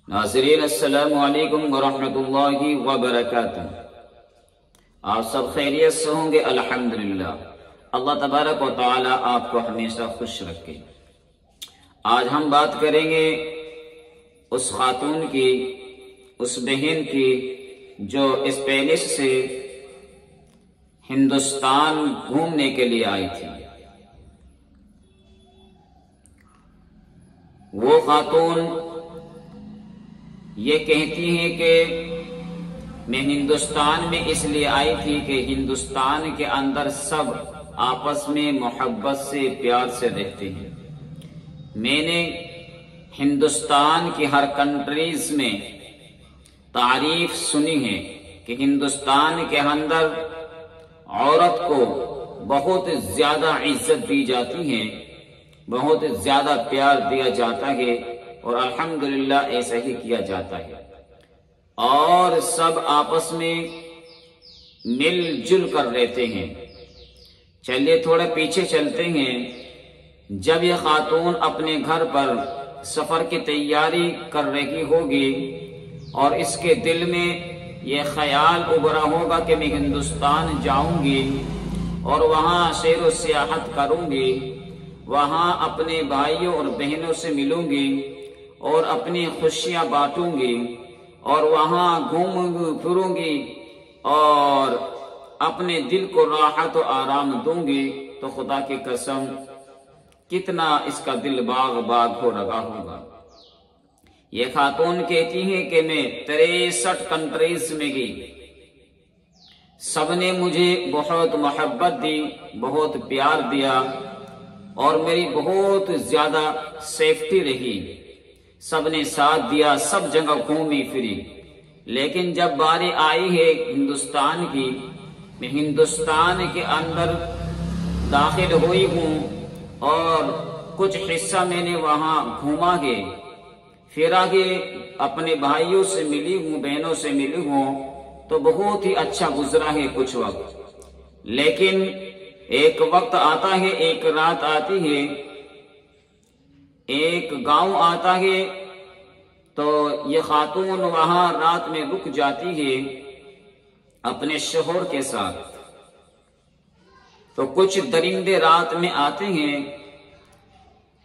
ناظرین السلام علیکم ورحمۃ اللہ وبرکاتہ۔ آپ سب خیریت سے ہوں گے؟ الحمدللہ۔ اللہ تبارک و تعالی آپ کو ہمیشہ خوش رکھے۔ آج ہم بات کریں گے اس خاتون کی، اس بہن کی جو اسپینش سے ہندوستان گھومنے کے لیے آئی تھی۔ وہ خاتون یہ کہتی ہیں کہ میں ہندوستان میں اس لیے آئی تھی کہ ہندوستان کے اندر سب آپس میں محبت سے پیار سے رہتے ہیں۔ میں نے ہندوستان کی ہر کنٹریز میں تعریف سنی ہے کہ ہندوستان کے اندر عورت کو بہت زیادہ عزت دی جاتی ہے، بہت زیادہ پیار دیا جاتا ہے، اور الحمدللہ ایسا ہی کیا جاتا ہے، اور سب آپس میں مل جل کر رہتے ہیں۔ چلیے تھوڑے پیچھے چلتے ہیں۔ جب یہ خاتون اپنے گھر پر سفر کی تیاری کر رہی ہوگی اور اس کے دل میں یہ خیال ابھرا ہوگا کہ میں ہندوستان جاؤں گی اور وہاں سیر و سیاحت کروں گی، وہاں اپنے بھائیوں اور بہنوں سے ملوں گی اور اپنی خوشیاں بانٹوں گی، اور وہاں گھوموں پھروں گی اور اپنے دل کو راحت و آرام دوں گی، تو خدا کی قسم کتنا اس کا دل باغ باغ ہو رہا ہوگا۔ یہ خاتون کہتی ہے کہ میں 63 کنٹریز میں گئی، سب نے مجھے بہت محبت دی، بہت پیار دیا، اور میری بہت زیادہ سیفٹی رہی، سب نے ساتھ دیا، سب جگہ گھومی پھری، لیکن جب باری آئی ہے ہندوستان کی، میں ہندوستان کے اندر داخل ہوئی ہوں اور کچھ حصہ میں نے وہاں گھوما ہے، پھر آگے اپنے بھائیوں سے ملی ہوں، بہنوں سے ملی ہوں، تو بہت ہی اچھا گزرا ہے کچھ وقت، لیکن ایک وقت آتا ہے، ایک رات آتی ہے، ایک گاؤں آتا ہے، تو یہ خاتون وہاں رات میں رک جاتی ہے اپنے شوہر کے ساتھ۔ تو کچھ درندے رات میں آتے ہیں،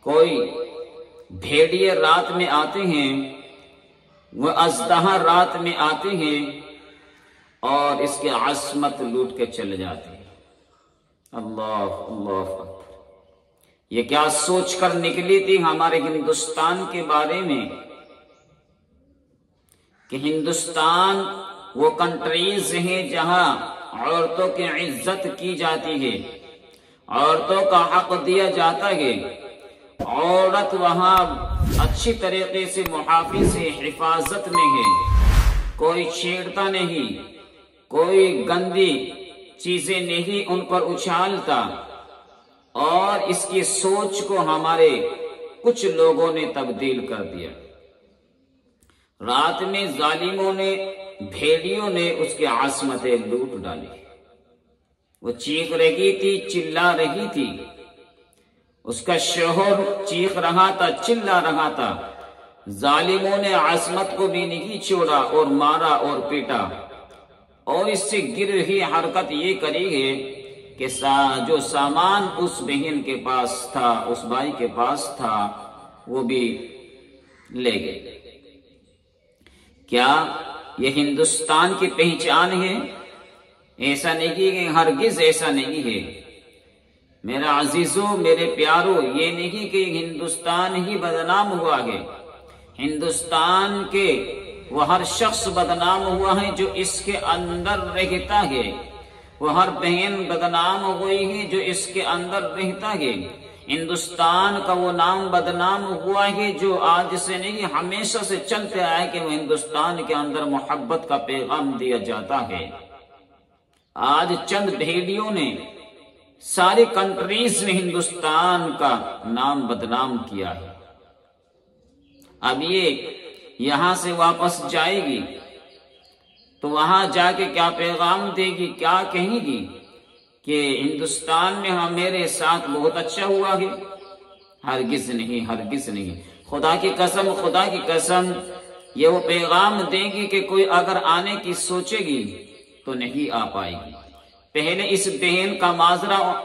کوئی بھیڑیے رات میں آتے ہیں، وہ اژدہا رات میں آتے ہیں اور اس کے عصمت لوٹ کے چلے جاتے ہیں۔ اللہ اللہ اکبر۔ یہ کیا سوچ کر نکلی تھی ہمارے ہندوستان کے بارے میں کہ ہندوستان وہ کنٹریز ہیں جہاں عورتوں کی عزت کی جاتی ہے، عورتوں کا حق دیا جاتا ہے، عورت وہاں اچھی طریقے سے محافظ سے حفاظت میں ہے، کوئی چھیڑتا نہیں، کوئی گندی چیزیں نہیں ان پر اچھالتا، اور اس کی سوچ کو ہمارے کچھ لوگوں نے تبدیل کر دیا۔ رات میں ظالموں نے، بھیڑیوں نے اس کی عصمتیں لوٹ ڈالی۔ وہ چیخ رہی تھی، چلا رہی تھی، اس کا شوہر چیخ رہا تھا، چلا رہا تھا، ظالموں نے عصمت کو بھی نہیں چھوڑا اور مارا اور پیٹا، اور اس سے گر رہی حرکت یہ کری ہے کہ جو سامان اس بہن کے پاس تھا، اس بھائی کے پاس تھا، وہ بھی لے گئے۔ کیا یہ ہندوستان کی پہچان ہے؟ ایسا نہیں ہے، ہرگز ایسا نہیں ہے میرا عزیزو، میرے پیارو۔ یہ نہیں کہ ہندوستان ہی بدنام ہوا ہے، ہندوستان کے وہ ہر شخص بدنام ہوا ہے جو اس کے اندر رہتا ہے، وہ ہر بہن بدنام ہوئی ہے جو اس کے اندر رہتا ہے۔ ہندوستان کا وہ نام بدنام ہوا ہے جو آج سے نہیں ہمیشہ سے چلتے آئے کہ وہ ہندوستان کے اندر محبت کا پیغام دیا جاتا ہے۔ آج چند بھیڑیوں نے ساری کنٹریز میں ہندوستان کا نام بدنام کیا ہے۔ اب یہ یہاں سے واپس جائے گی تو وہاں جا کے کیا پیغام دے گی، کیا کہیں گی کہ ہندوستان میں میرے ساتھ بہت اچھا ہوا ہے؟ ہرگز نہیں، ہرگز نہیں۔ خدا کی قسم، خدا کی قسم، یہ وہ پیغام دے گی کہ کوئی اگر آنے کی سوچے گی تو نہیں آ پائے گی۔ پہلے اس بہن کا ماجرا،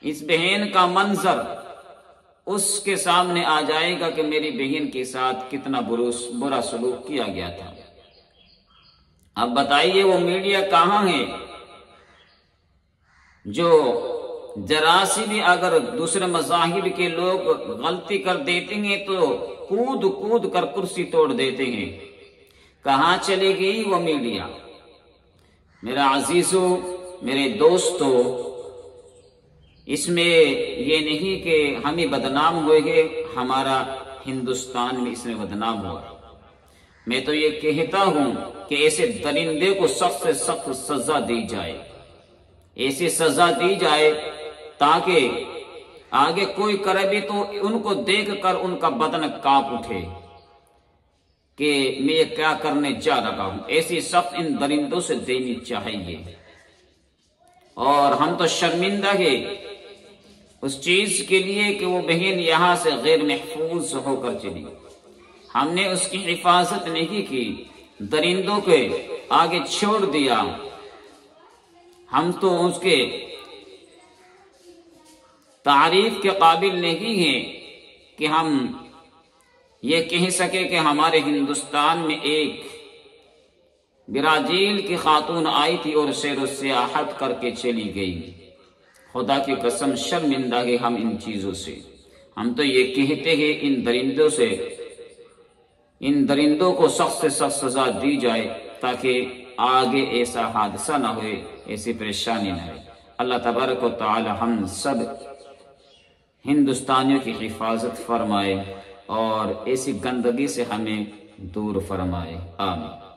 اس بہن کا منظر اس کے سامنے آ جائے گا کہ میری بہن کے ساتھ کتنا برا سلوک کیا گیا تھا۔ اب بتائیے وہ میڈیا کہاں ہے جو ذرا سی بھی اگر دوسرے مذاہب کے لوگ غلطی کر دیتے ہیں تو کود کود کر کرسی توڑ دیتے ہیں؟ کہاں چلے گئی وہ میڈیا؟ میرا عزیزو، میرے دوستو، اس میں یہ نہیں کہ ہم ہی بدنام ہوئے گے، ہمارا ہندوستان میں اس میں بدنام ہوا۔ میں تو یہ کہتا ہوں کہ ایسے درندے کو سخت سے سخت سزا دی جائے، ایسی سزا دی جائے تاکہ آگے کوئی کرے بھی تو ان کو دیکھ کر ان کا بدن کانپ اٹھے کہ میں یہ کیا کرنے جا رہا ہوں۔ ایسی سخت ان درندوں سے دینی چاہیے۔ اور ہم تو شرمندہ ہیں اس چیز کے لیے کہ وہ بہن یہاں سے غیر محفوظ ہو کر چلی، ہم نے اس کی حفاظت نہیں کی، درندوں کے آگے چھوڑ دیا۔ ہم تو اس کے تعریف کے قابل نہیں ہیں کہ ہم یہ کہہ سکے کہ ہمارے ہندوستان میں ایک برازیل کی خاتون آئی تھی اور سیر و سیاحت کر کے چلی گئی۔ خدا کی قسم شرمندہ ہے ہم ان چیزوں سے۔ ہم تو یہ کہتے ہیں ان درندوں کو سخت سے سخت سزا دی جائے تاکہ آگے ایسا حادثہ نہ ہوئے، ایسی پریشانی نہ ہوئے۔ اللہ تبارک و تعالی ہم سب ہندوستانیوں کی حفاظت فرمائے اور ایسی گندگی سے ہمیں دور فرمائے، آمین۔